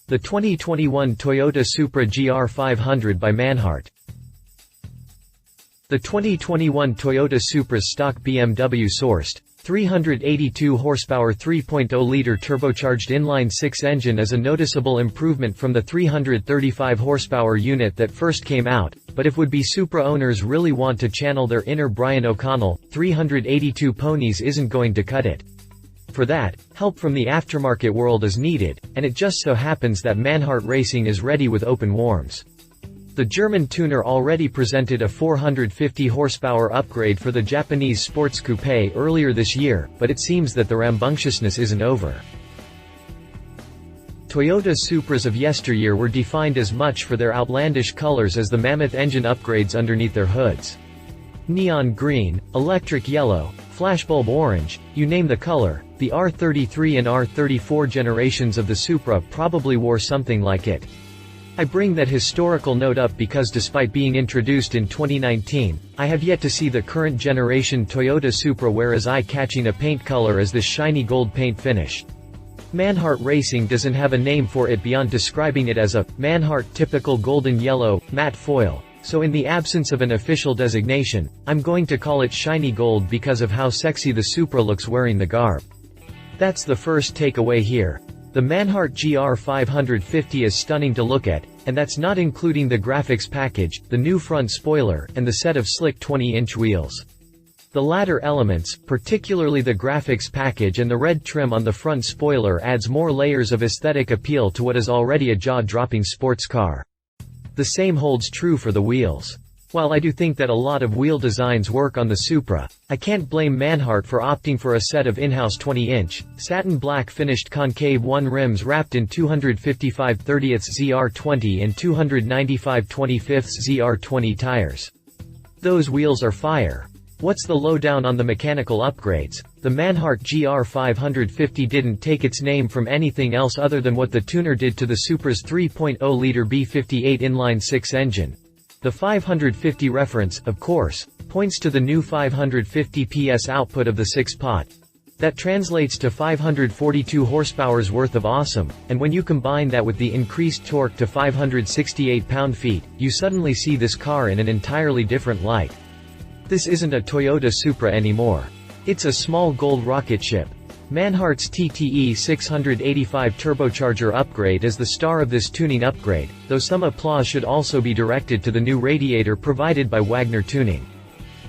The 2021 Toyota Supra GR500 by Manhart. The 2021 Toyota Supra stock BMW-sourced, 382 horsepower 3.0-liter turbocharged inline-six engine is a noticeable improvement from the 335 horsepower unit that first came out, but if would-be Supra owners really want to channel their inner Brian O'Connell, 382 ponies isn't going to cut it. For that, help from the aftermarket world is needed, and it just so happens that Manhart Racing is ready with open warms. The German tuner already presented a 450 horsepower upgrade for the Japanese sports coupé earlier this year, but it seems that the rambunctiousness isn't over. Toyota Supras of yesteryear were defined as much for their outlandish colors as the mammoth engine upgrades underneath their hoods. Neon green, electric yellow, flashbulb orange, you name the color, the R33 and R34 generations of the Supra probably wore something like it. I bring that historical note up because despite being introduced in 2019, I have yet to see the current generation Toyota Supra wear as eye-catching a paint color as this shiny gold paint finish. Manhart Racing doesn't have a name for it beyond describing it as a Manhart typical golden yellow, matte foil. So in the absence of an official designation, I'm going to call it shiny gold because of how sexy the Supra looks wearing the garb. That's the first takeaway here. The Manhart GR550 is stunning to look at, and that's not including the graphics package, the new front spoiler, and the set of slick 20-inch wheels. The latter elements, particularly the graphics package and the red trim on the front spoiler, adds more layers of aesthetic appeal to what is already a jaw-dropping sports car. The same holds true for the wheels. While I do think that a lot of wheel designs work on the Supra, I can't blame Manhart for opting for a set of in-house 20-inch, satin black finished concave 1 rims wrapped in 255/30ths ZR20 and 295/25ths ZR20 tires. Those wheels are fire. What's the lowdown on the mechanical upgrades? The Manhart GR550 didn't take its name from anything else other than what the tuner did to the Supra's 3.0-liter B58 inline-six engine. The 550 reference, of course, points to the new 550 PS output of the 6-pot. That translates to 542 horsepower's worth of awesome, and when you combine that with the increased torque to 568 pound-feet, you suddenly see this car in an entirely different light. This isn't a Toyota Supra anymore. It's a small gold rocket ship. Manhart's TTE 685 turbocharger upgrade is the star of this tuning upgrade, though some applause should also be directed to the new radiator provided by Wagner Tuning.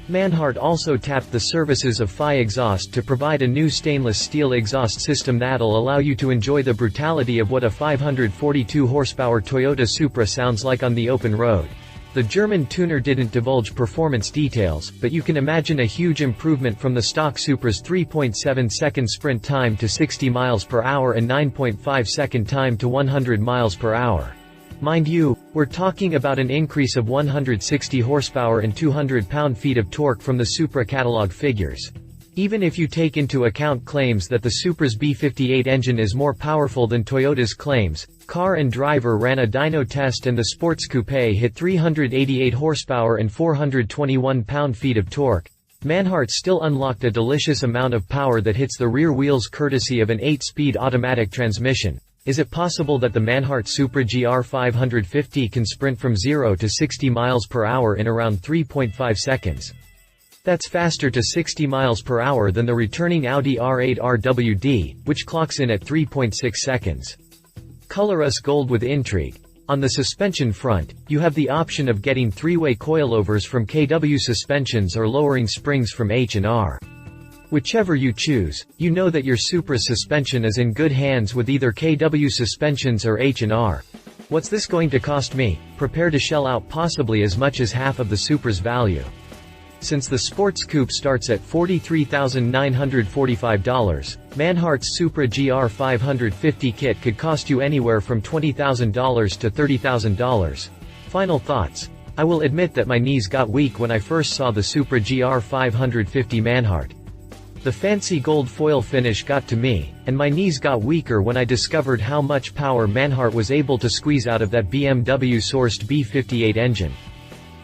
Manhart also tapped the services of Phi Exhaust to provide a new stainless steel exhaust system that'll allow you to enjoy the brutality of what a 542 horsepower Toyota Supra sounds like on the open road. The German tuner didn't divulge performance details, but you can imagine a huge improvement from the stock Supra's 3.7-second sprint time to 60 miles per hour and 9.5-second time to 100 miles per hour. Mind you, we're talking about an increase of 160 horsepower and 200 pound-feet of torque from the Supra catalog figures. Even if you take into account claims that the Supra's B58 engine is more powerful than Toyota's claims, Car and Driver ran a dyno test and the sports coupé hit 388 horsepower and 421 pound-feet of torque. Manhart still unlocked a delicious amount of power that hits the rear wheels courtesy of an 8-speed automatic transmission. Is it possible that the Manhart Supra GR550 can sprint from 0 to 60 miles per hour in around 3.5 seconds? That's faster to 60 miles per hour than the returning Audi R8 RWD, which clocks in at 3.6 seconds. Color us gold with intrigue. On the suspension front, you have the option of getting 3-way coilovers from KW Suspensions or lowering springs from H&R. Whichever you choose, you know that your Supra's suspension is in good hands with either KW Suspensions or H&R. What's this going to cost me? Prepare to shell out possibly as much as half of the Supra's value. Since the sports coupe starts at $43,945, Manhart's Supra GR550 kit could cost you anywhere from $20,000 to $30,000. Final thoughts. I will admit that my knees got weak when I first saw the Supra GR550 Manhart. The fancy gold foil finish got to me, and my knees got weaker when I discovered how much power Manhart was able to squeeze out of that BMW-sourced B58 engine.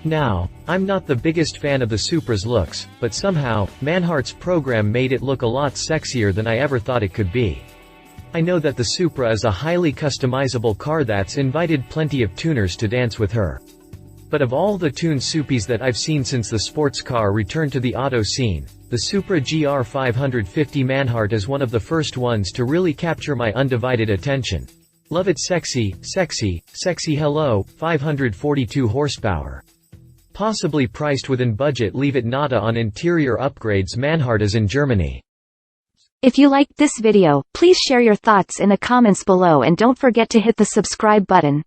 Now, I'm not the biggest fan of the Supra's looks, but somehow, Manhart's program made it look a lot sexier than I ever thought it could be. I know that the Supra is a highly customizable car that's invited plenty of tuners to dance with her. But of all the tuned Supis that I've seen since the sports car returned to the auto scene, the Supra GR 550 Manhart is one of the first ones to really capture my undivided attention. Love it sexy, sexy, sexy hello, 542 horsepower. Possibly priced within budget, leave it nada on interior upgrades. Manhart is in Germany. If you liked this video, please share your thoughts in the comments below and don't forget to hit the subscribe button.